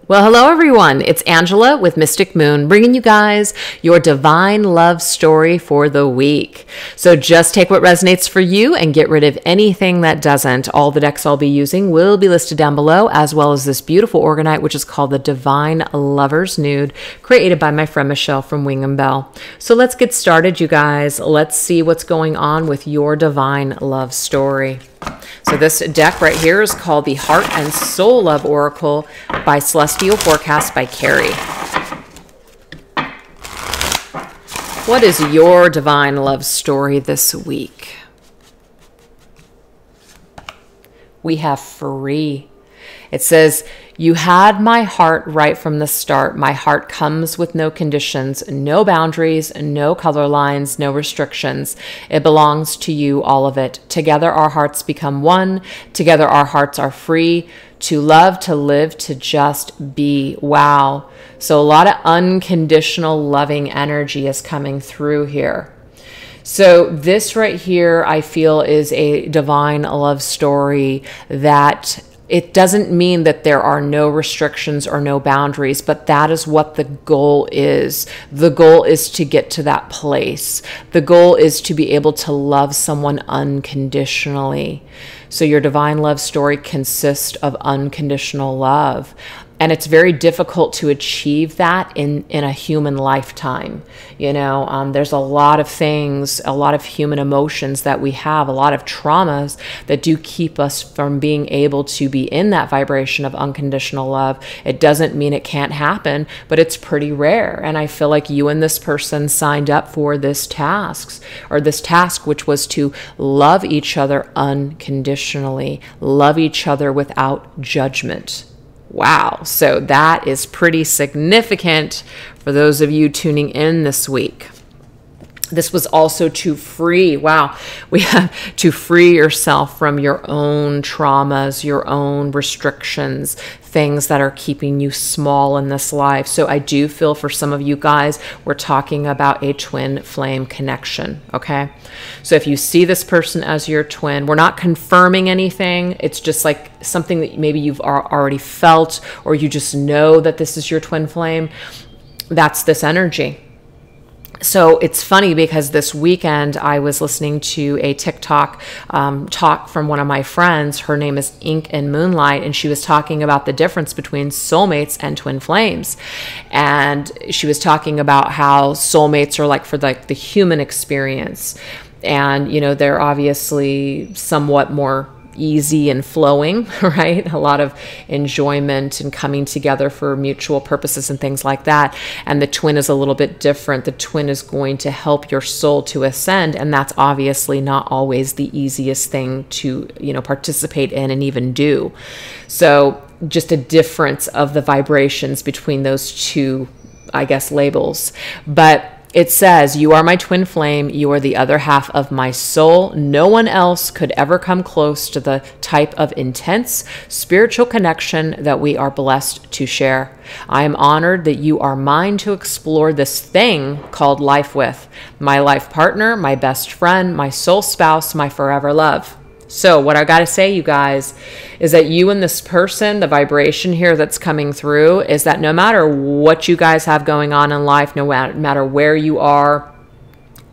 Well, hello everyone. It's Angela with Mystic Moon, bringing you guys your divine love story for the week. So just take what resonates for you and get rid of anything that doesn't. All the decks I'll be using will be listed down below, as well as this beautiful orgonite, which is called the Divine Lover's Nude, created by my friend Michelle from Wing and Bell. So let's get started, you guys. Let's see what's going on with your divine love story. So this deck right here is called the Heart and Soul Love Oracle by Celestial Forecast by Carrie. What is your divine love story this week? We have free. It says, you had my heart right from the start. My heart comes with no conditions, no boundaries, no color lines, no restrictions. It belongs to you, all of it. Together our hearts become one. Together our hearts are free to love, to live, to just be. Wow. So a lot of unconditional loving energy is coming through here. So this right here, I feel, is a divine love story that it doesn't mean that there are no restrictions or no boundaries, but that is what the goal is. The goal is to get to that place. The goal is to be able to love someone unconditionally. So your divine love story consists of unconditional love. And it's very difficult to achieve that in a human lifetime. You know, there's a lot of things, a lot of human emotions that we have, a lot of traumas that do keep us from being able to be in that vibration of unconditional love. It doesn't mean it can't happen, but it's pretty rare. And I feel like you and this person signed up for this task, which was to love each other unconditionally, love each other without judgment. Wow. So that is pretty significant for those of you tuning in this week. This was also to free. Wow. We have to free yourself from your own traumas, your own restrictions, things that are keeping you small in this life. So I do feel for some of you guys, we're talking about a twin flame connection. Okay. So if you see this person as your twin, we're not confirming anything. It's just like something that maybe you've already felt, or you just know that this is your twin flame. That's this energy. So it's funny because this weekend I was listening to a TikTok talk from one of my friends. Her name is Ink and Moonlight, and she was talking about the difference between soulmates and twin flames. And she was talking about how soulmates are like for the human experience. And, you know, they're obviously somewhat more easy and flowing, right? A lot of enjoyment and coming together for mutual purposes and things like that. And the twin is a little bit different. The twin is going to help your soul to ascend, and that's obviously not always the easiest thing to, you know, participate in and even do. So just a difference of the vibrations between those two, I guess, labels. But it says, you are my twin flame. You are the other half of my soul. No one else could ever come close to the type of intense spiritual connection that we are blessed to share. I am honored that you are mine to explore this thing called life with. My life partner, my best friend, my soul spouse, my forever love. So what I got to say, you guys, is that you and this person, the vibration here that's coming through is that no matter what you guys have going on in life, no matter where you are,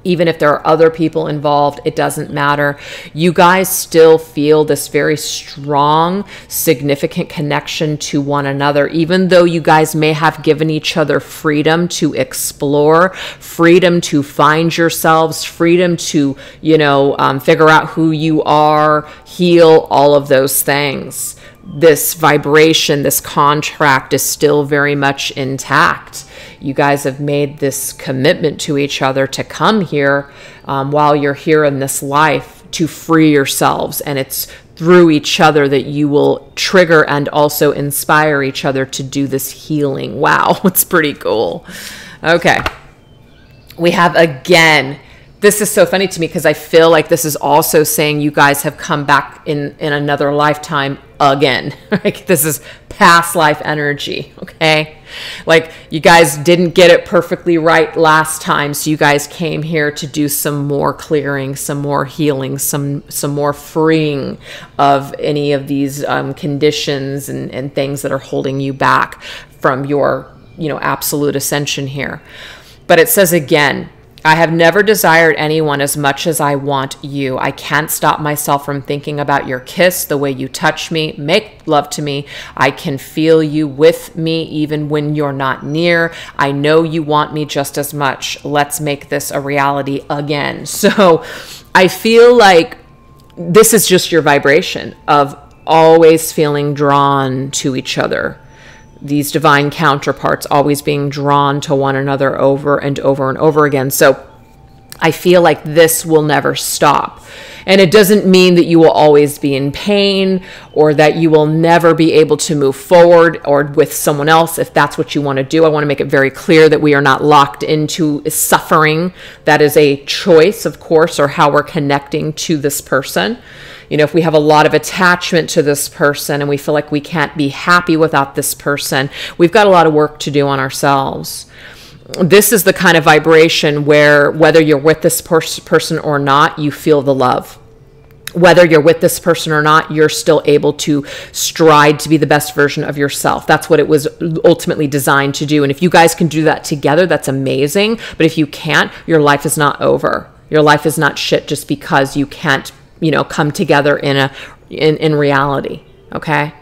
even if there are other people involved, it doesn't matter. You guys still feel this very strong, significant connection to one another, even though you guys may have given each other freedom to explore, freedom to find yourselves, freedom to, you know, figure out who you are, heal, all of those things. This vibration, this contract is still very much intact. You guys have made this commitment to each other to come here while you're here in this life to free yourselves. And it's through each other that you will trigger and also inspire each other to do this healing. Wow, it's pretty cool. Okay. We have again, this is so funny to me because I feel like this is also saying you guys have come back in another lifetime again. Like this is past life energy. Okay. Like you guys didn't get it perfectly right last time. So you guys came here to do some more clearing, some more healing, some more freeing of any of these conditions and things that are holding you back from your, absolute ascension here. But it says again, I have never desired anyone as much as I want you. I can't stop myself from thinking about your kiss, the way you touch me, make love to me. I can feel you with me even when you're not near. I know you want me just as much. Let's make this a reality again. So I feel like this is just your vibration of always feeling drawn to each other. These divine counterparts always being drawn to one another over and over and over again. So I feel like this will never stop. And it doesn't mean that you will always be in pain or that you will never be able to move forward or with someone else if that's what you want to do. I want to make it very clear that we are not locked into suffering. That is a choice, of course, or how we're connecting to this person. If we have a lot of attachment to this person and we feel like we can't be happy without this person, we've got a lot of work to do on ourselves. This is the kind of vibration where whether you're with this person or not, you feel the love. Whether you're with this person or not, you're still able to stride to be the best version of yourself. That's what it was ultimately designed to do. And if you guys can do that together, that's amazing. But if you can't, your life is not over. Your life is not shit just because you can't come together in reality. Okay.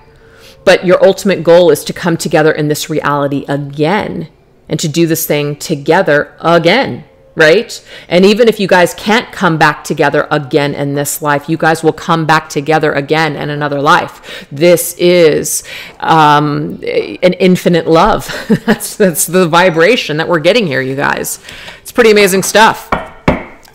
But your ultimate goal is to come together in this reality again and to do this thing together again. Right. And even if you guys can't come back together again in this life, you guys will come back together again in another life. This is an infinite love. That's the vibration that we're getting here, you guys. It's pretty amazing stuff.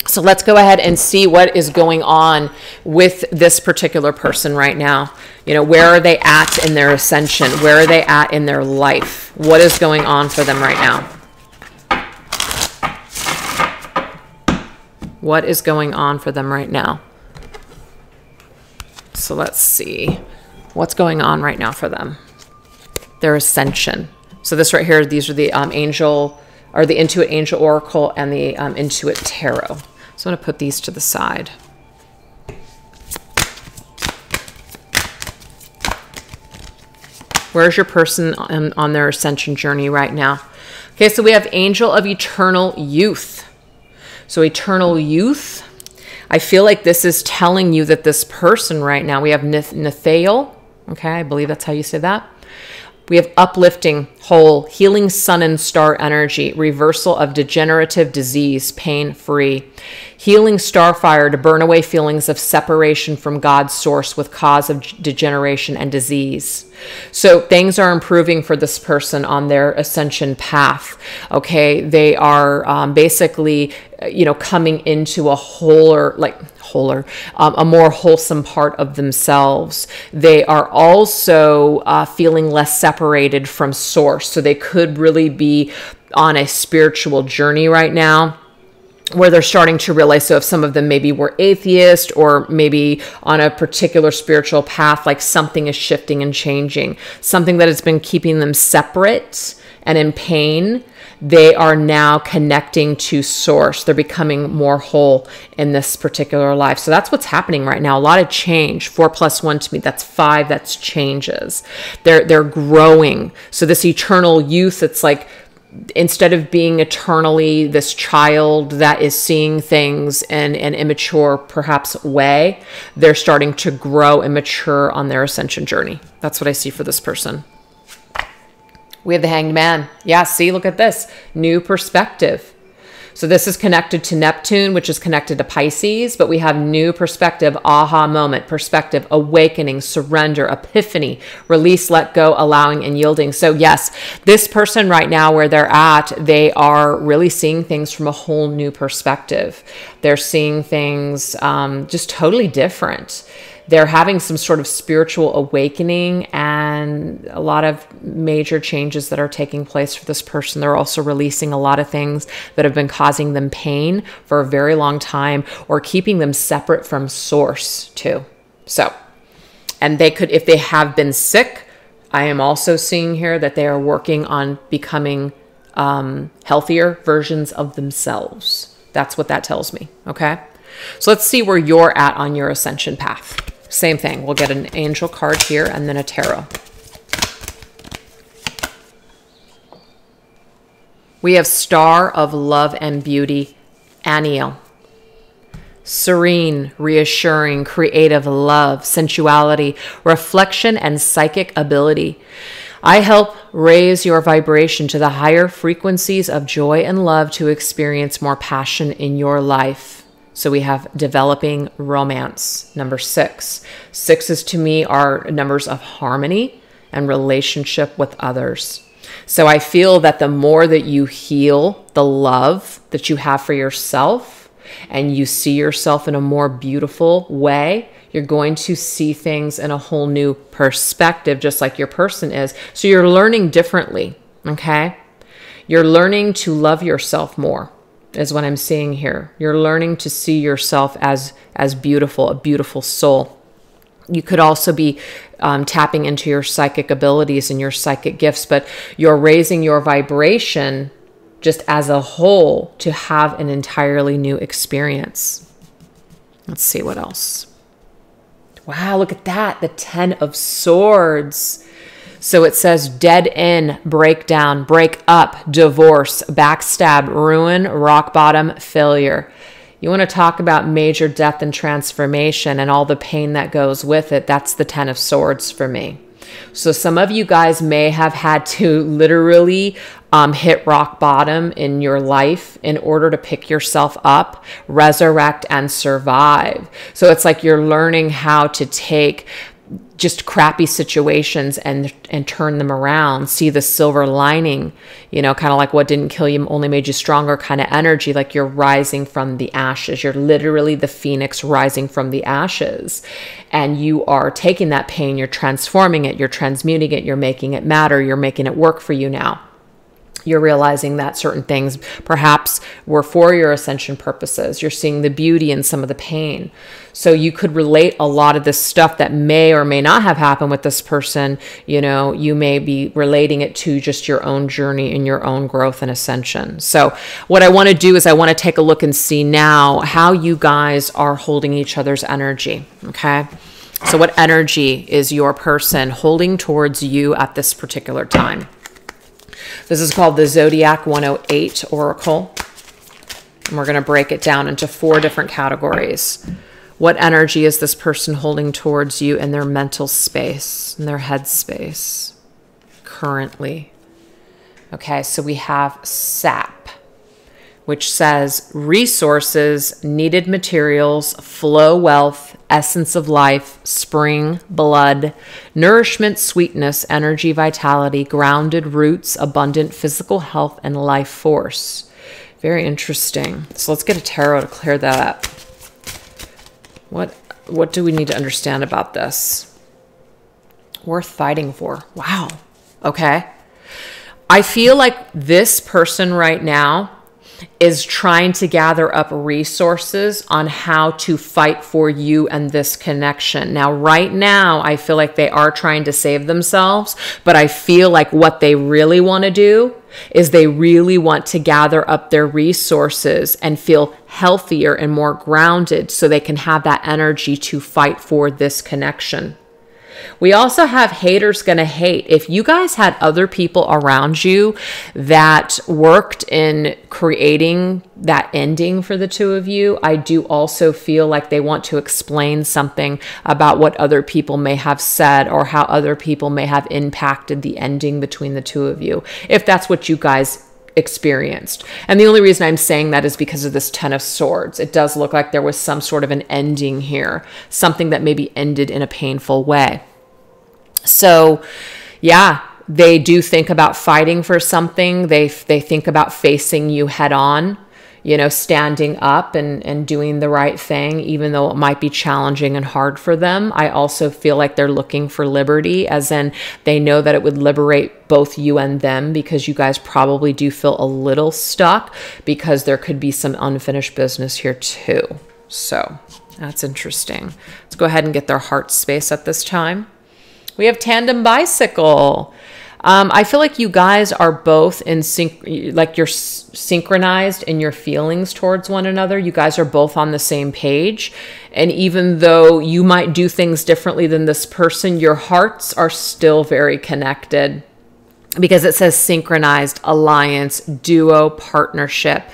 So let's go ahead and see what is going on with this particular person right now. Where are they at in their ascension? Where are they at in their life? What is going on for them right now? What is going on for them right now? So let's see what's going on right now for them. Their ascension. So this right here, these are the angel, or the Intuit Angel Oracle and the Intuit Tarot. So I'm going to put these to the side. Where's your person on their ascension journey right now? Okay, so we have Angel of Eternal Youth. So eternal youth, I feel like this is telling you that this person right now, we have Nethael. Okay, I believe that's how you say that. We have uplifting, whole, healing sun and star energy, reversal of degenerative disease, pain-free. Healing starfire to burn away feelings of separation from God's source with cause of degeneration and disease. So things are improving for this person on their ascension path. Okay, they are basically, coming into a a more wholesome part of themselves. They are also feeling less separated from source. So they could really be on a spiritual journey right now, where they're starting to realize, so if some of them maybe were atheist or maybe on a particular spiritual path, like something is shifting and changing, something that has been keeping them separate and in pain, they are now connecting to source. They're becoming more whole in this particular life. So that's what's happening right now. A lot of change. 4 + 1 to me, that's 5. That's changes. They're growing. So this eternal youth, it's like, instead of being eternally this child that is seeing things in an immature, perhaps, way, they're starting to grow and mature on their ascension journey. That's what I see for this person. We have the Hanged Man. Yeah, see, look at this. New perspective. So this is connected to Neptune, which is connected to Pisces, but we have new perspective, aha moment, perspective, awakening, surrender, epiphany, release, let go, allowing, and yielding. So yes, this person right now where they're at, they are really seeing things from a whole new perspective. They're seeing things just totally different. They're having some sort of spiritual awakening and a lot of major changes that are taking place for this person. They're also releasing a lot of things that have been causing them pain for a very long time or keeping them separate from source too. So, and they could, if they have been sick, I am also seeing here that they are working on becoming healthier versions of themselves. That's what that tells me, okay? So let's see where you're at on your ascension path. Same thing. We'll get an angel card here and then a tarot. We have Star of Love and Beauty, Aniel. Serene, reassuring, creative love, sensuality, reflection, and psychic ability. I help raise your vibration to the higher frequencies of joy and love to experience more passion in your life. So we have developing romance, number 6. Sixes to me are numbers of harmony and relationship with others. So I feel that the more that you heal the love that you have for yourself and you see yourself in a more beautiful way, you're going to see things in a whole new perspective, just like your person is. So you're learning differently, okay? You're learning to love yourself more, is what I'm seeing here. You're learning to see yourself as beautiful, a beautiful soul. You could also be tapping into your psychic abilities and your psychic gifts, but you're raising your vibration just as a whole to have an entirely new experience. Let's see what else. Wow, look at that. The 10 of Swords. So it says dead end, breakdown, break up, divorce, backstab, ruin, rock bottom, failure. You want to talk about major death and transformation and all the pain that goes with it. That's the 10 of Swords for me. So some of you guys may have had to literally hit rock bottom in your life in order to pick yourself up, resurrect, and survive. So it's like you're learning how to take just crappy situations and turn them around, see the silver lining, you know, kind of like what didn't kill you only made you stronger kind of energy, like you're rising from the ashes. You're literally the phoenix rising from the ashes, and you are taking that pain, you're transforming it, you're transmuting it, you're making it matter, you're making it work for you now. You're realizing that certain things perhaps were for your ascension purposes. You're seeing the beauty in some of the pain. So you could relate a lot of this stuff that may or may not have happened with this person. You know, you may be relating it to just your own journey and your own growth and ascension. So what I want to do is I want to take a look and see now how you guys are holding each other's energy. Okay. So what energy is your person holding towards you at this particular time? This is called the Zodiac 108 Oracle. And we're going to break it down into 4 different categories. What energy is this person holding towards you in their mental space, in their head space, currently? Okay, so we have SAP, which says resources, needed materials, flow wealth, essence of life, spring, blood, nourishment, sweetness, energy, vitality, grounded roots, abundant physical health, and life force. Very interesting. So let's get a tarot to clear that up. What do we need to understand about this? Worth fighting for. Wow. Okay. I feel like this person right now is trying to gather up resources on how to fight for you and this connection. Now, right now, I feel like they are trying to save themselves, but I feel like what they really want to do is they really want to gather up their resources and feel healthier and more grounded so they can have that energy to fight for this connection. We also have haters gonna hate. If you guys had other people around you that worked in creating that ending for the two of you, I do also feel like they want to explain something about what other people may have said or how other people may have impacted the ending between the two of you, if that's what you guys experienced. And the only reason I'm saying that is because of this 10 of Swords. It does look like there was some sort of an ending here, something that maybe ended in a painful way. So yeah, they do think about fighting for something. They think about facing you head on, you know, standing up and doing the right thing, even though it might be challenging and hard for them. I also feel like they're looking for liberty, as in they know that it would liberate both you and them, because you guys probably do feel a little stuck because there could be some unfinished business here too. So that's interesting. Let's go ahead and get their heart space at this time. We have tandem bicycle. I feel like you guys are both in sync, like you're synchronized in your feelings towards one another. You guys are both on the same page. And even though you might do things differently than this person, your hearts are still very connected, because it says synchronized, alliance, duo, partnership,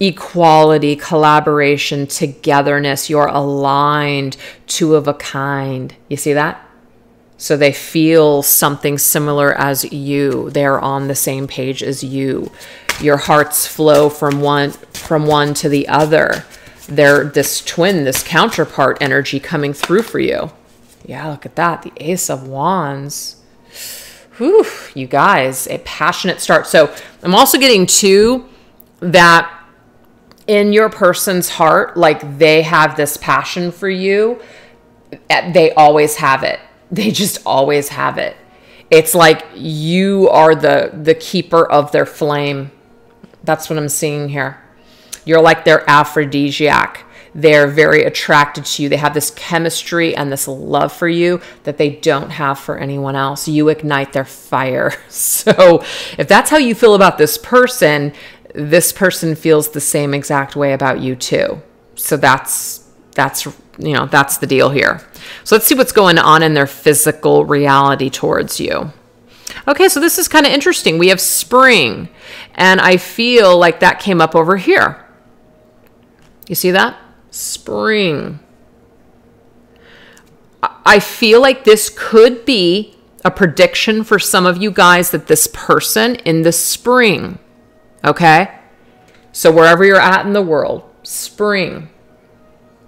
equality, collaboration, togetherness. You're aligned, two of a kind. You see that? So they feel something similar as you. They're on the same page as you. Your hearts flow from one to the other. They're this twin, this counterpart energy coming through for you. Yeah, look at that. The Ace of Wands. Whew, you guys, a passionate start. So I'm also getting too that in your person's heart, like they have this passion for you. They always have it. They just always have it. It's like you are the keeper of their flame. That's what I'm seeing here. You're like their aphrodisiac. They're very attracted to you. They have this chemistry and this love for you that they don't have for anyone else. You ignite their fire. So if that's how you feel about this person feels the same exact way about you too. So that's the deal here. So let's see what's going on in their physical reality towards you. Okay, so this is kind of interesting. We have spring, and I feel like that came up over here. You see that? Spring. I feel like this could be a prediction for some of you guys that this person in the spring, okay? So wherever you're at in the world, spring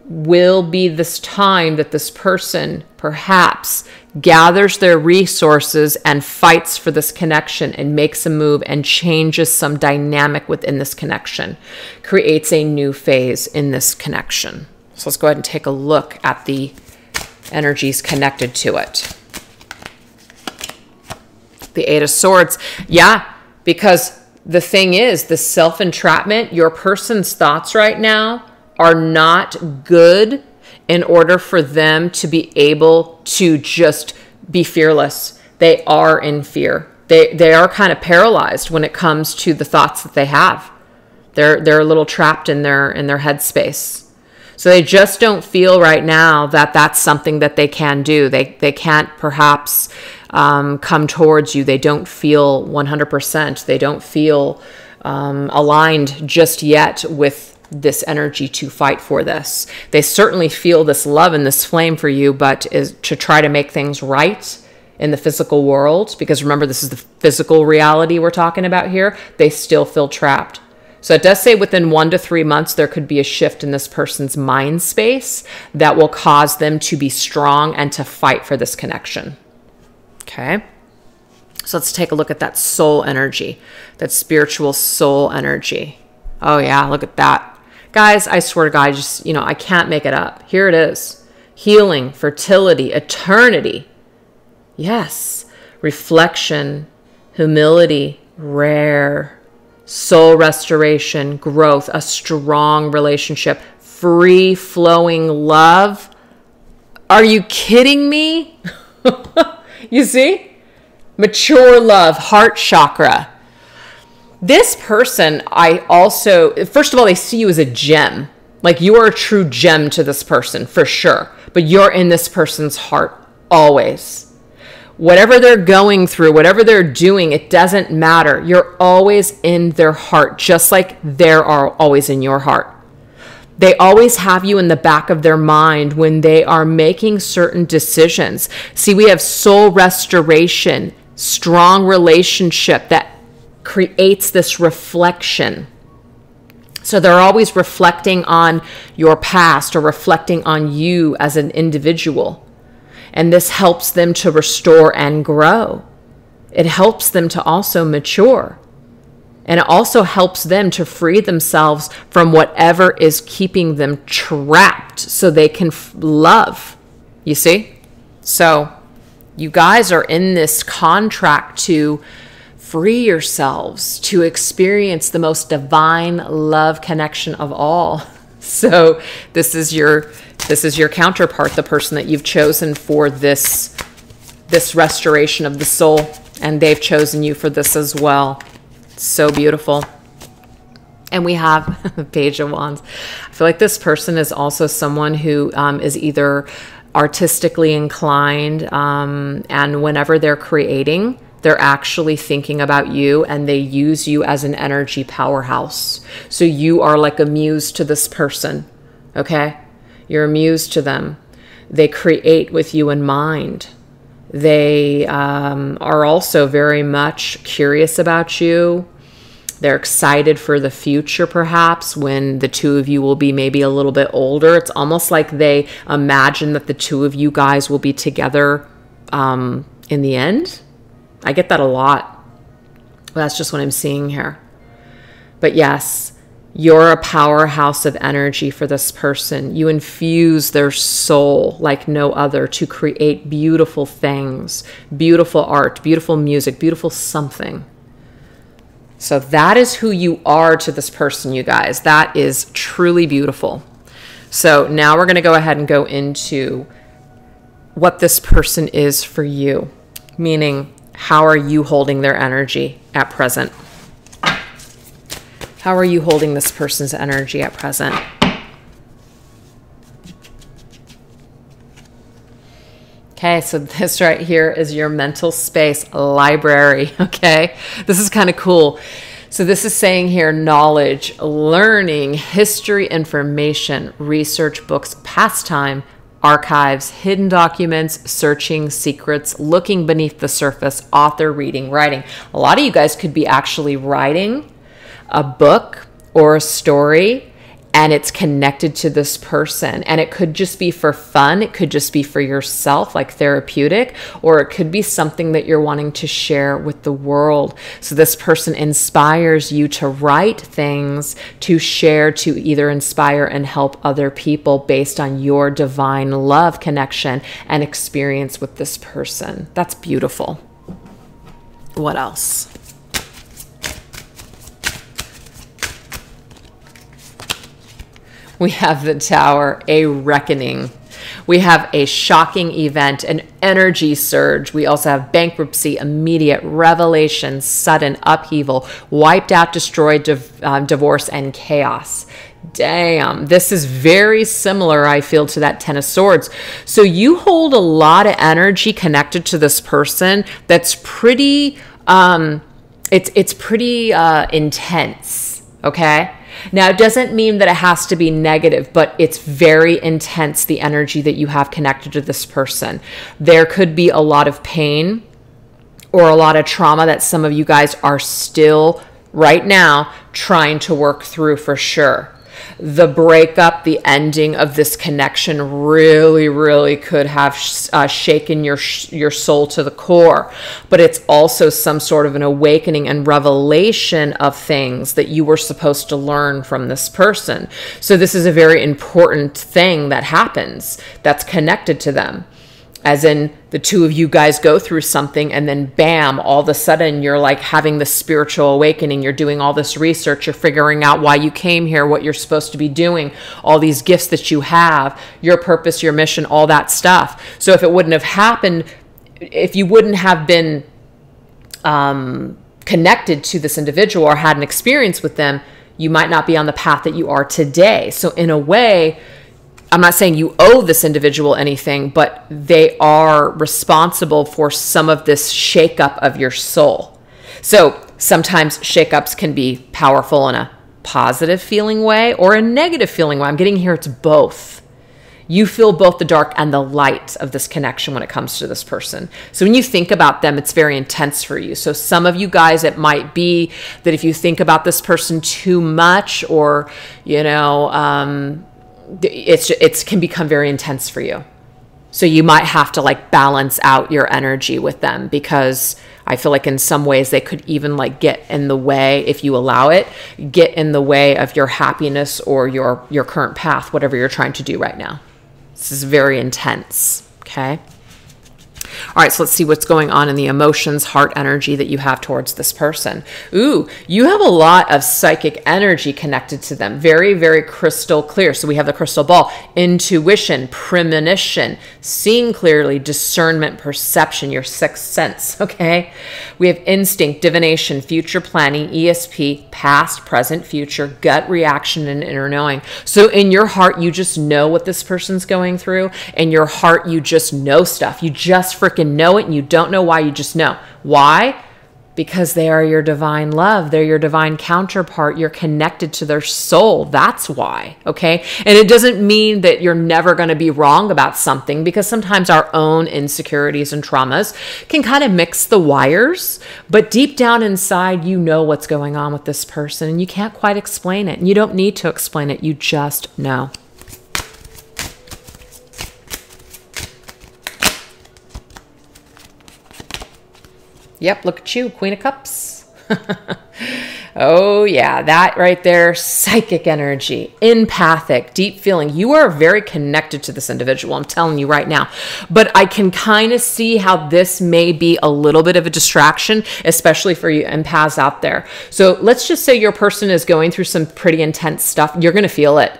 will be this time that this person perhaps gathers their resources and fights for this connection and makes a move and changes some dynamic within this connection, creates a new phase in this connection. So let's go ahead and take a look at the energies connected to it. The Eight of Swords. Yeah, because the thing is, the self-entrapment, your person's thoughts right now are not good in order for them to be able to just be fearless. They are in fear. They are kind of paralyzed when it comes to the thoughts that they have. They're a little trapped in their headspace. So they just don't feel right now that that's something that they can do. They can't perhaps come towards you. They don't feel 100%. They don't feel aligned just yet with this energy to fight for this. They certainly feel this love and this flame for you, but is to try to make things right in the physical world, because remember, this is the physical reality we're talking about here. They still feel trapped. So it does say within 1 to 3 months, there could be a shift in this person's mind space that will cause them to be strong and to fight for this connection. Okay. So let's take a look at that soul energy, that spiritual soul energy. Oh yeah, look at that. Guys, I swear to God, I can't make it up. Here it is. Healing, fertility, eternity. Yes. Reflection, humility, rare, soul restoration, growth, a strong relationship, free flowing love. Are you kidding me? You see? Mature love, heart chakra. This person, first of all, they see you as a gem. Like you are a true gem to this person for sure. But you're in this person's heart always. Whatever they're going through, whatever they're doing, it doesn't matter. You're always in their heart, just like they're always in your heart. They always have you in the back of their mind when they are making certain decisions. See, we have soul restoration, strong relationship that creates this reflection. So they're always reflecting on your past or reflecting on you as an individual. And this helps them to restore and grow. It helps them to also mature. And it also helps them to free themselves from whatever is keeping them trapped so they can love. You see? So you guys are in this contract to free yourselves, to experience the most divine love connection of all. So this is your counterpart, the person that you've chosen for this this restoration of the soul, and they've chosen you for this as well. So beautiful. And we have the Page of Wands. I feel like this person is also someone who is either artistically inclined, and whenever they're creating, they're actually thinking about you, and they use you as an energy powerhouse. So you are like a muse to this person, okay? You're a muse to them. They create with you in mind. They are also very much curious about you. They're excited for the future, perhaps, when the two of you will be maybe a little bit older. It's almost like they imagine that the two of you guys will be together in the end. I get that a lot. That's just what I'm seeing here. But yes, you're a powerhouse of energy for this person. You infuse their soul like no other to create beautiful things, beautiful art, beautiful music, beautiful something. So that is who you are to this person, you guys. That is truly beautiful. So now we're going to go ahead and go into what this person is for you, meaning how are you holding their energy at present? How are you holding this person's energy at present? Okay, so this right here is your mental space library, okay? This is kind of cool. So this is saying here, knowledge, learning, history, information, research, books, pastime, archives, hidden documents, searching, secrets, looking beneath the surface, author, reading, writing. A lot of you guys could be actually writing a book or a story, and it's connected to this person. And it could just be for fun. It could just be for yourself, like therapeutic, or it could be something that you're wanting to share with the world. So this person inspires you to write things, to share, to either inspire and help other people based on your divine love connection and experience with this person. That's beautiful. What else? We have the Tower, a reckoning. We have a shocking event, an energy surge. We also have bankruptcy, immediate revelation, sudden upheaval, wiped out, destroyed, divorce, and chaos. Damn, this is very similar, I feel, to that Ten of Swords. So you hold a lot of energy connected to this person that's pretty, it's pretty intense, okay? Now, it doesn't mean that it has to be negative, but it's very intense, the energy that you have connected to this person. There could be a lot of pain or a lot of trauma that some of you guys are still right now trying to work through, for sure. The breakup, the ending of this connection really, really could have shaken your soul to the core. But it's also some sort of an awakening and revelation of things that you were supposed to learn from this person. So this is a very important thing that happens that's connected to them. As in, the two of you guys go through something, and then bam, all of a sudden you're like having this spiritual awakening. You're doing all this research. You're figuring out why you came here, what you're supposed to be doing, all these gifts that you have, your purpose, your mission, all that stuff. So if it wouldn't have happened, if you wouldn't have been connected to this individual or had an experience with them, you might not be on the path that you are today. So in a way, I'm not saying you owe this individual anything, but they are responsible for some of this shakeup of your soul. So sometimes shakeups can be powerful in a positive feeling way or a negative feeling way. I'm getting here, it's both. You feel both the dark and the light of this connection when it comes to this person. So when you think about them, it's very intense for you. So some of you guys, it might be that if you think about this person too much, or, you know, it can become very intense for you. So you might have to like balance out your energy with them, because I feel like in some ways they could even like get in the way, if you allow it, get in the way of your happiness or your current path, whatever you're trying to do right now. This is very intense, okay? All right, so let's see what's going on in the emotions, heart energy that you have towards this person. Ooh, you have a lot of psychic energy connected to them. Very, very crystal clear. So we have the crystal ball, intuition, premonition, seeing clearly, discernment, perception, your sixth sense, okay? We have instinct, divination, future planning, ESP, past, present, future, gut reaction, and inner knowing. So in your heart, you just know what this person's going through. In your heart, you just know stuff. You just freaking know it, and you don't know why, you just know. Why? Because they are your divine love. They're your divine counterpart. You're connected to their soul. That's why, okay? And it doesn't mean that you're never going to be wrong about something, because sometimes our own insecurities and traumas can kind of mix the wires. But deep down inside, you know what's going on with this person, and you can't quite explain it. And you don't need to explain it. You just know. Yep, look at you, Queen of Cups. Oh yeah, that right there, psychic energy, empathic, deep feeling. You are very connected to this individual, I'm telling you right now. But I can kind of see how this may be a little bit of a distraction, especially for you empaths out there. So let's just say your person is going through some pretty intense stuff. You're going to feel it.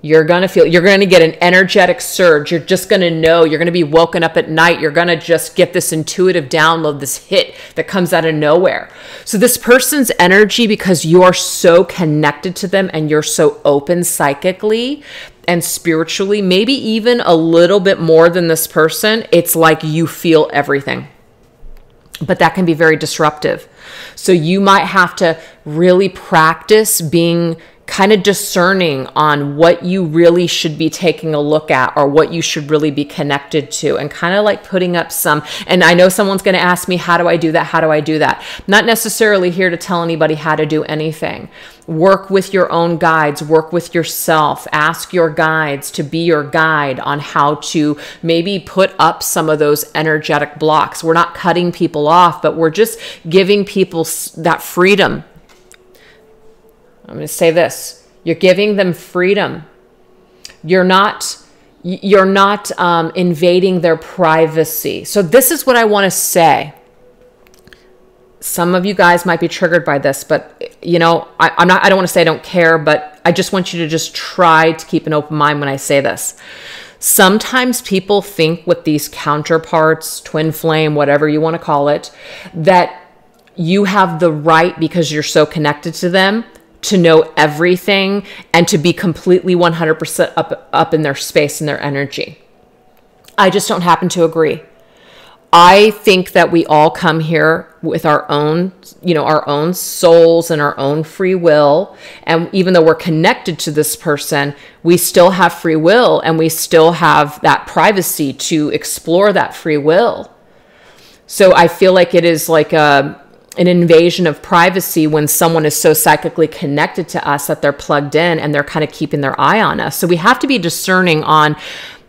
You're going to get an energetic surge. You're just going to know. You're going to be woken up at night. You're going to just get this intuitive download, this hit that comes out of nowhere. So this person's energy, because you're so connected to them and you're so open psychically and spiritually, maybe even a little bit more than this person, it's like you feel everything. But that can be very disruptive. So you might have to really practice being kind of discerning on what you really should be taking a look at, or what you should really be connected to, and kind of like putting up some, and I know someone's going to ask me, how do I do that? How do I do that? Not necessarily here to tell anybody how to do anything. Work with your own guides, work with yourself, ask your guides to be your guide on how to maybe put up some of those energetic blocks. We're not cutting people off, but we're just giving people that freedom. I'm going to say this. You're giving them freedom. You're not invading their privacy. So this is what I want to say. Some of you guys might be triggered by this, but you know, I don't want to say I don't care, but I just want you to just try to keep an open mind when I say this. Sometimes people think with these counterparts, twin flame, whatever you want to call it, that you have the right, because you're so connected to them, to know everything and to be completely 100% up in their space and their energy. I just don't happen to agree. I think that we all come here with our own, our own souls and our own free will. And even though we're connected to this person, we still have free will, and we still have that privacy to explore that free will. So I feel like it is like an invasion of privacy when someone is so psychically connected to us that they're plugged in and they're kind of keeping their eye on us. So we have to be discerning on,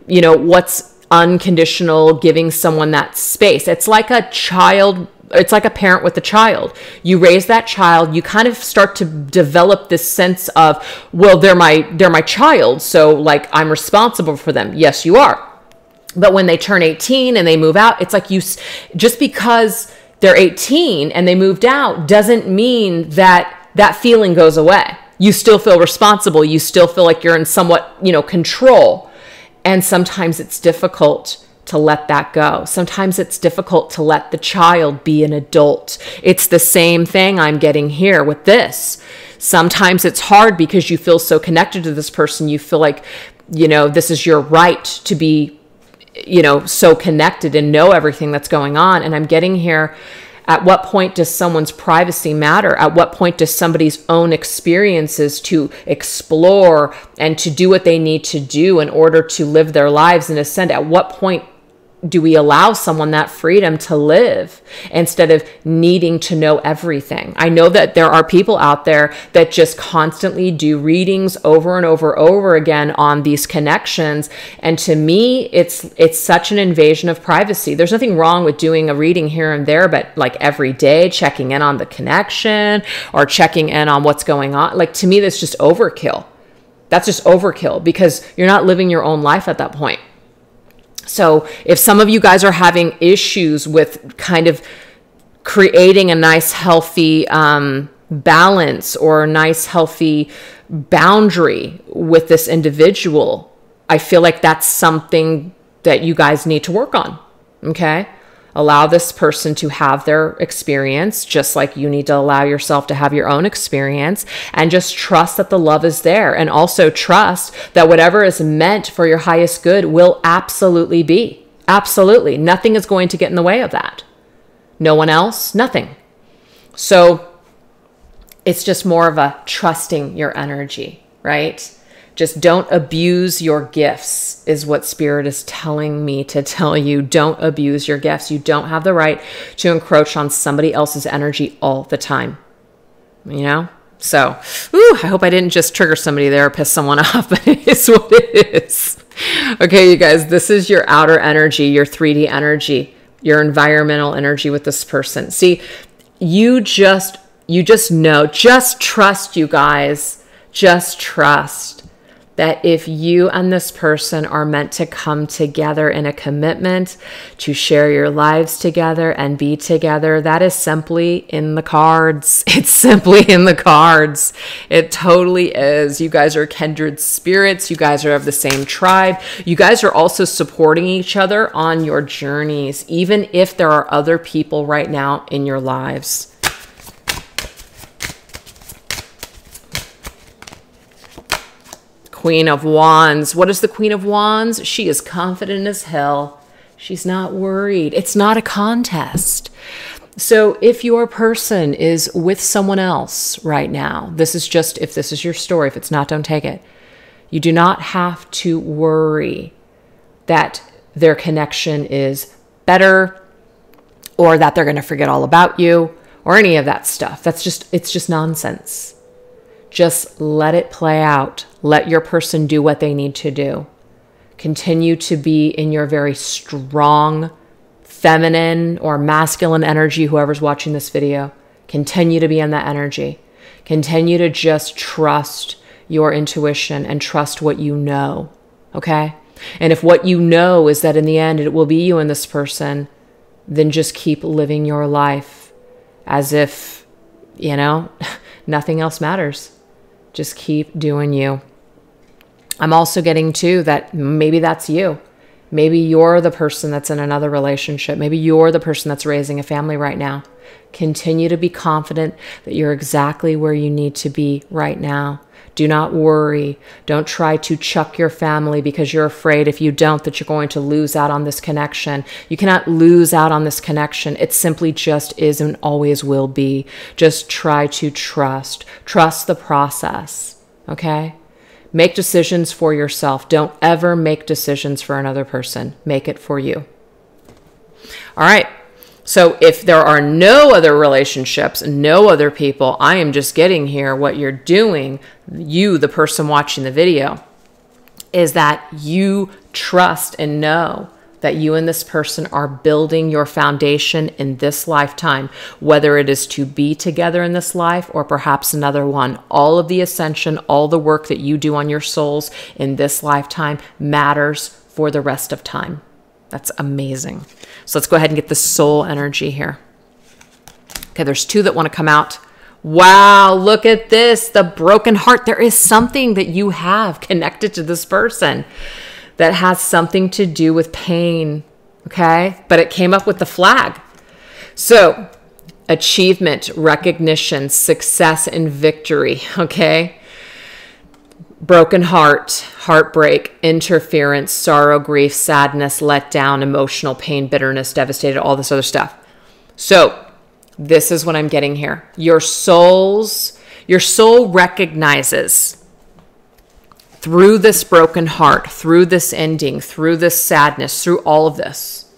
what's unconditional, giving someone that space. It's like a child. It's like a parent with a child. You raise that child, you kind of start to develop this sense of, well, they're my child, so like I'm responsible for them. Yes, you are. But when they turn 18 and they move out, it's like just because they're 18 and they moved out doesn't mean that that feeling goes away. You still feel responsible. You still feel like you're in somewhat, control. And sometimes it's difficult to let that go. Sometimes it's difficult to let the child be an adult. It's the same thing I'm getting here with this. Sometimes it's hard because you feel so connected to this person. You feel like, this is your right to be so connected and know everything that's going on. And I'm getting here, at what point does someone's privacy matter? At what point does somebody's own experiences to explore and to do what they need to do in order to live their lives and ascend? At what point do we allow someone that freedom to live instead of needing to know everything? I know that there are people out there that just constantly do readings over and over again on these connections. And to me, it's such an invasion of privacy. There's nothing wrong with doing a reading here and there, but like every day checking in on the connection or checking in on what's going on. Like, to me, that's just overkill. That's just overkill, because you're not living your own life at that point. So if some of you guys are having issues with kind of creating a nice, healthy balance or a nice, healthy boundary with this individual, I feel like that's something that you guys need to work on. Okay? Allow this person to have their experience, just like you need to allow yourself to have your own experience, and just trust that the love is there. And also trust that whatever is meant for your highest good will absolutely be. Absolutely. Nothing is going to get in the way of that. No one else, nothing. So it's just more of a trusting your energy, right? Just don't abuse your gifts is what Spirit is telling me to tell you. Don't abuse your gifts. You don't have the right to encroach on somebody else's energy all the time. You know? So, I hope I didn't just trigger somebody there or piss someone off, but it is what it is. Okay, you guys, this is your outer energy, your 3D energy, your environmental energy with this person. See, you just know, just trust, you guys. Just trust that if you and this person are meant to come together in a commitment to share your lives together and be together, that is simply in the cards. It's simply in the cards. It totally is. You guys are kindred spirits. You guys are of the same tribe. You guys are also supporting each other on your journeys, even if there are other people right now in your lives. Queen of Wands. What is the Queen of Wands? She is confident as hell. She's not worried. It's not a contest. So if your person is with someone else right now, this is just, if this is your story, if it's not, don't take it. You do not have to worry that their connection is better or that they're going to forget all about you or any of that stuff. It's just nonsense. Just let it play out. Let your person do what they need to do. Continue to be in your very strong feminine or masculine energy, whoever's watching this video. Continue to be in that energy. Continue to just trust your intuition and trust what you know, okay? And if what you know is that in the end it will be you and this person, then just keep living your life as if, you know, nothing else matters. Just keep doing you. I'm also getting too that maybe that's you. Maybe you're the person that's in another relationship. Maybe you're the person that's raising a family right now. Continue to be confident that you're exactly where you need to be right now. Do not worry. Don't try to chuck your family because you're afraid if you don't that you're going to lose out on this connection. You cannot lose out on this connection. It simply just is and always will be. Just try to trust. Trust the process, okay? Make decisions for yourself. Don't ever make decisions for another person. Make it for you. All right. So if there are no other relationships, no other people, I am just getting here what you're doing, you, the person watching the video, is that you trust and know that you and this person are building your foundation in this lifetime, whether it is to be together in this life or perhaps another one. All of the ascension, all the work that you do on your souls in this lifetime matters for the rest of time. That's amazing. So let's go ahead and get the soul energy here. Okay, there's two that want to come out. Wow, look at this, the broken heart. There is something that you have connected to this person that has something to do with pain, okay? But it came up with the flag. So, achievement, recognition, success, and victory, okay? Broken heart, heartbreak, interference, sorrow, grief, sadness, letdown, emotional pain, bitterness, devastated, all this other stuff. So this is what I'm getting here. Your soul recognizes through this broken heart, through this ending, through this sadness, through all of this,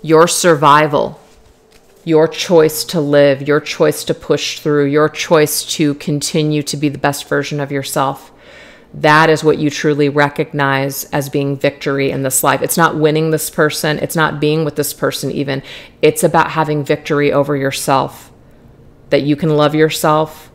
your survival, your choice to live, your choice to push through, your choice to continue to be the best version of yourself. That is what you truly recognize as being victory in this life. It's not winning this person. It's not being with this person even. It's about having victory over yourself. That you can love yourself,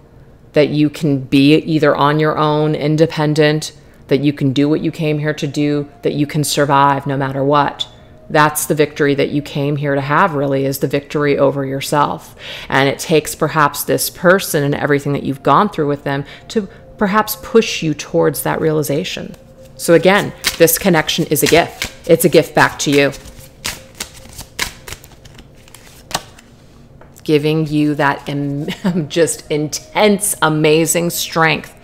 that you can be either on your own, independent, that you can do what you came here to do, that you can survive no matter what. That's the victory that you came here to have, really, is the victory over yourself. And it takes perhaps this person and everything that you've gone through with them to perhaps push you towards that realization. So again, this connection is a gift. It's a gift back to you. Giving you that just intense, amazing strength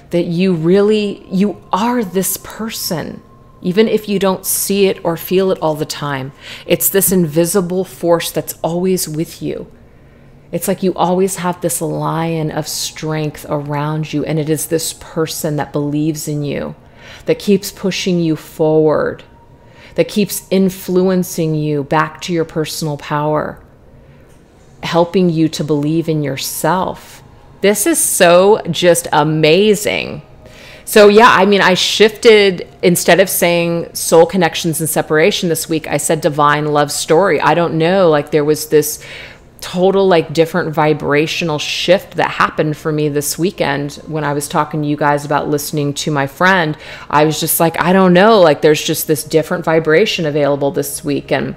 that you are this person, even if you don't see it or feel it all the time. It's this invisible force that's always with you. It's like you always have this lion of strength around you, and it is this person that believes in you, that keeps pushing you forward, that keeps influencing you back to your personal power, helping you to believe in yourself. This is so just amazing. So yeah, I mean, I shifted, instead of saying soul connections and separation this week, I said divine love story. I don't know, like there was this total like different vibrational shift that happened for me this weekend when I was talking to you guys about listening to my friend. I was just like, I don't know, like there's just this different vibration available this week, and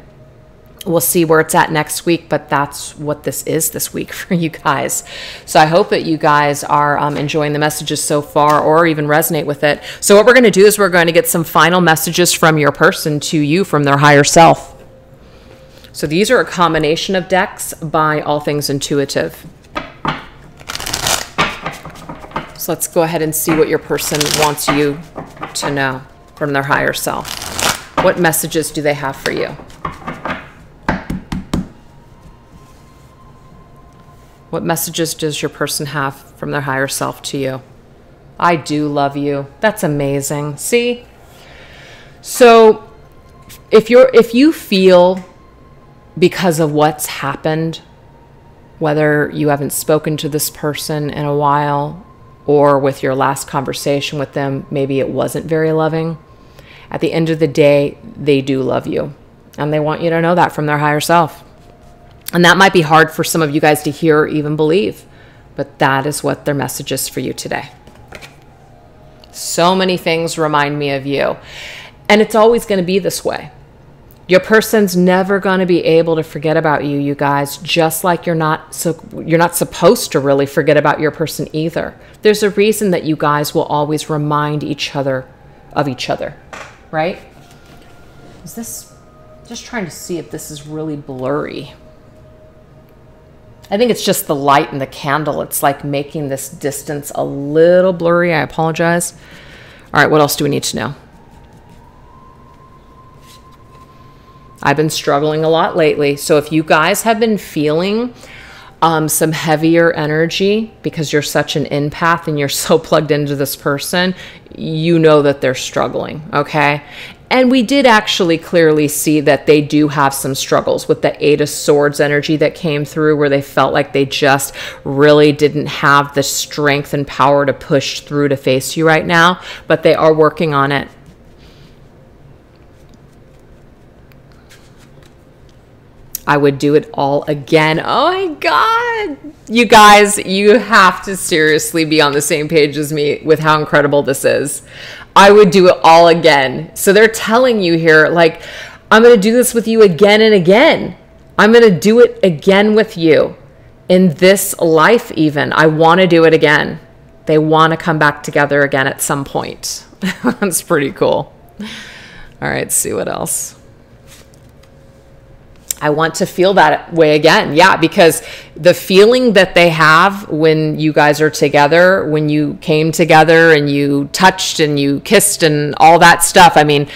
we'll see where it's at next week, but that's what this is this week for you guys. So I hope that you guys are enjoying the messages so far, or even resonate with it. So what we're going to do is we're going to get some final messages from your person to you from their higher self. So these are a combination of decks by All Things Intuitive. So let's go ahead and see what your person wants you to know from their higher self. What messages do they have for you? What messages does your person have from their higher self to you? I do love you. That's amazing. See? So if you feel, because of what's happened, whether you haven't spoken to this person in a while, or with your last conversation with them, maybe it wasn't very loving, at the end of the day, they do love you. And they want you to know that from their higher self. And that might be hard for some of you guys to hear or even believe, but that is what their message is for you today. So many things remind me of you. And it's always going to be this way. Your person's never going to be able to forget about you, you guys, just like you're not supposed to really forget about your person either. There's a reason that you guys will always remind each other of each other, right? Is this, just trying to see if this is really blurry. I think it's just the light in the candle. It's like making this distance a little blurry. I apologize. All right, what else do we need to know? I've been struggling a lot lately. So if you guys have been feeling some heavier energy because you're such an empath and you're so plugged into this person, you know that they're struggling, okay? And we did actually clearly see that they do have some struggles with the Eight of Swords energy that came through, where they felt like they just really didn't have the strength and power to push through to face you right now, but they are working on it. I would do it all again. Oh my God. You guys, you have to seriously be on the same page as me with how incredible this is. I would do it all again. So they're telling you here, like, I'm going to do this with you again and again. I'm going to do it again with you in this life even. I want to do it again. They want to come back together again at some point. That's pretty cool. All right, let's see what else. I want to feel that way again. Yeah, because the feeling that they have when you guys are together, when you came together and you touched and you kissed and all that stuff. I mean,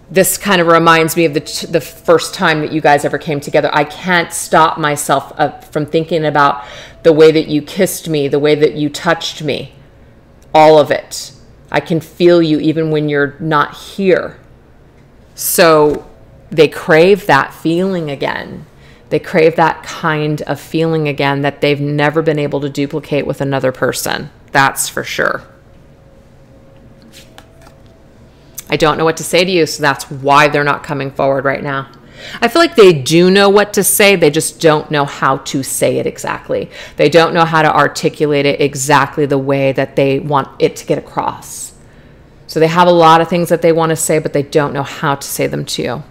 this kind of reminds me of the first time that you guys ever came together. I can't stop myself from thinking about the way that you kissed me, the way that you touched me, all of it. I can feel you even when you're not here. So they crave that feeling again. They crave that kind of feeling again that they've never been able to duplicate with another person. That's for sure. I don't know what to say to you, so that's why they're not coming forward right now. I feel like they do know what to say. They just don't know how to say it exactly. They don't know how to articulate it exactly the way that they want it to get across. So they have a lot of things that they want to say, but they don't know how to say them to you.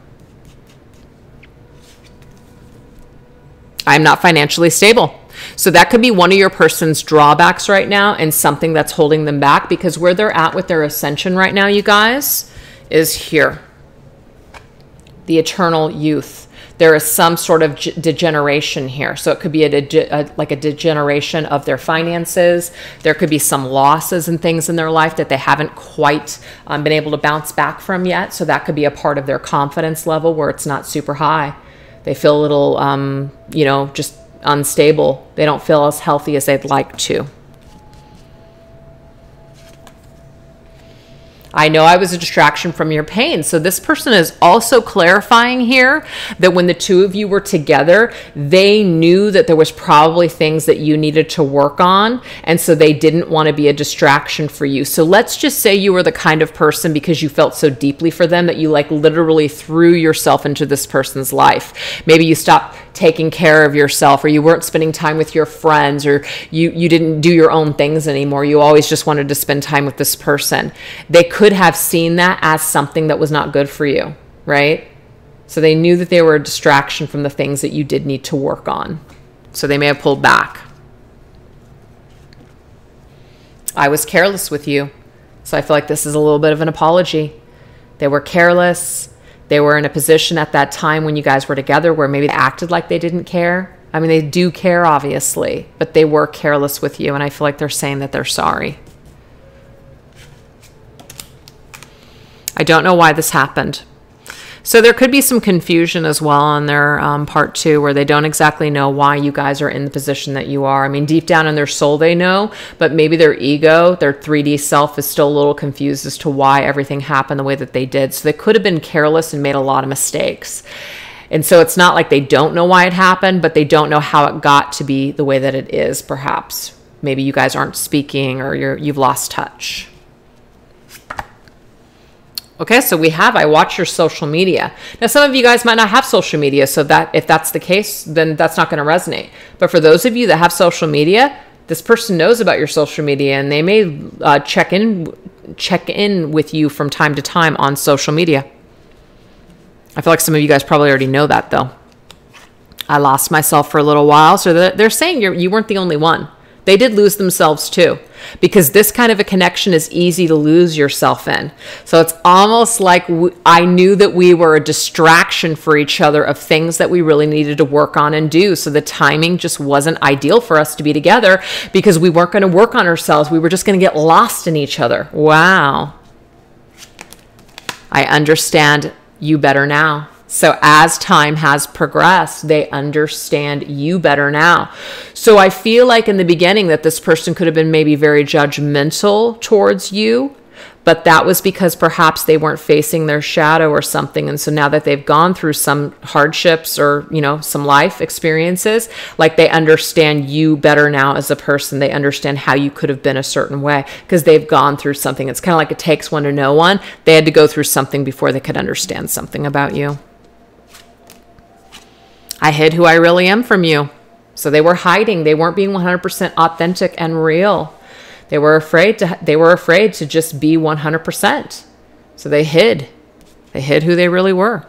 I'm not financially stable. So that could be one of your person's drawbacks right now and something that's holding them back, because where they're at with their ascension right now, you guys, is here. The eternal youth. There is some sort of degeneration here. So it could be like a degeneration of their finances. There could be some losses and things in their life that they haven't quite been able to bounce back from yet. So that could be a part of their confidence level where it's not super high. They feel a little, you know, just unstable. They don't feel as healthy as they'd like to. I know I was a distraction from your pain. So this person is also clarifying here that when the two of you were together, they knew that there was probably things that you needed to work on. And so they didn't want to be a distraction for you. So let's just say you were the kind of person, because you felt so deeply for them, that you like literally threw yourself into this person's life. Maybe you stopped taking care of yourself, or you weren't spending time with your friends, or you didn't do your own things anymore. You always just wanted to spend time with this person. They could have seen that as something that was not good for you, right? So they knew that they were a distraction from the things that you did need to work on. So they may have pulled back. I was careless with you. So I feel like this is a little bit of an apology. They were careless. They were in a position at that time when you guys were together where maybe they acted like they didn't care. I mean, they do care, obviously, but they were careless with you. And I feel like they're saying that they're sorry. I don't know why this happened. So there could be some confusion as well on their part too, where they don't exactly know why you guys are in the position that you are. I mean, deep down in their soul, they know, but maybe their ego, their 3D self, is still a little confused as to why everything happened the way that they did. So they could have been careless and made a lot of mistakes. And so it's not like they don't know why it happened, but they don't know how it got to be the way that it is, perhaps. Maybe you guys aren't speaking, or you've lost touch. Okay, so I watch your social media. Now, some of you guys might not have social media, so that if that's the case, then that's not going to resonate. But for those of you that have social media, this person knows about your social media, and they may check in with you from time to time on social media. I feel like some of you guys probably already know that, though. I lost myself for a little while, so they're saying you weren't the only one. They did lose themselves too, because this kind of a connection is easy to lose yourself in. So it's almost like I knew that we were a distraction for each other of things that we really needed to work on and do. So the timing just wasn't ideal for us to be together, because we weren't going to work on ourselves. We were just going to get lost in each other. Wow. I understand you better now. So as time has progressed, they understand you better now. So I feel like in the beginning that this person could have been maybe very judgmental towards you, but that was because perhaps they weren't facing their shadow or something. And so now that they've gone through some hardships or, you know, some life experiences, like they understand you better now as a person. They understand how you could have been a certain way because they've gone through something. It's kind of like it takes one to know one. They had to go through something before they could understand something about you. I hid who I really am from you. So they were hiding. They weren't being 100% authentic and real. They were afraid to just be 100%. So they hid. They hid who they really were.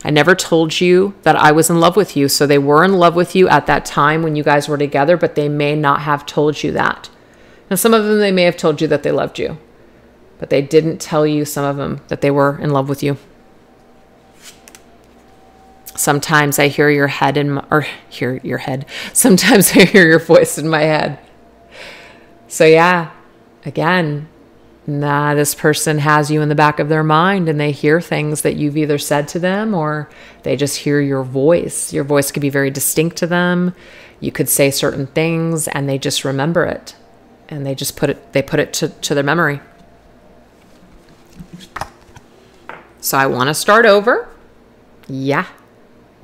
I never told you that I was in love with you. So they were in love with you at that time when you guys were together, but they may not have told you that. Now, some of them, they may have told you that they loved you, but they didn't tell you, some of them, that they were in love with you. Sometimes I hear your head Sometimes I hear your voice in my head. So yeah, again, this person has you in the back of their mind, and they hear things that you've either said to them, or they just hear your voice. Your voice could be very distinct to them. You could say certain things and they just remember it, and they just put it to their memory. So I want to start over. Yeah.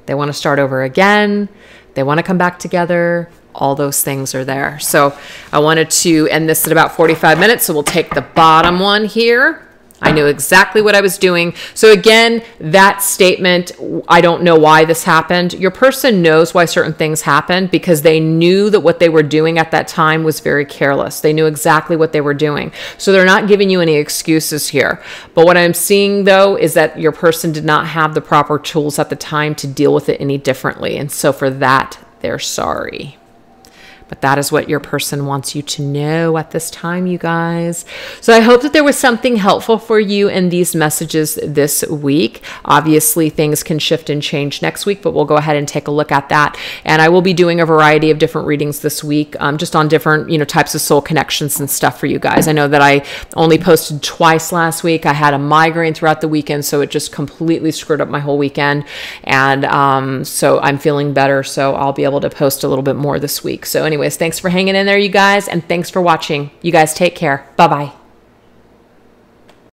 They want to start over again. They want to come back together. All those things are there. So I wanted to end this at about 45 minutes. So we'll take the bottom one here. I knew exactly what I was doing. So again, that statement, I don't know why this happened. Your person knows why certain things happened because they knew that what they were doing at that time was very careless. They knew exactly what they were doing. So they're not giving you any excuses here. But what I'm seeing though is that your person did not have the proper tools at the time to deal with it any differently. And so for that, they're sorry. But that is what your person wants you to know at this time, you guys. So I hope that there was something helpful for you in these messages this week. Obviously, things can shift and change next week, but we'll go ahead and take a look at that. And I will be doing a variety of different readings this week, just on different, types of soul connections and stuff for you guys. I know that I only posted twice last week. I had a migraine throughout the weekend, so it just completely screwed up my whole weekend. And so I'm feeling better, so I'll be able to post a little bit more this week. So anyways, thanks for hanging in there, you guys, and thanks for watching. You guys take care. Bye-bye.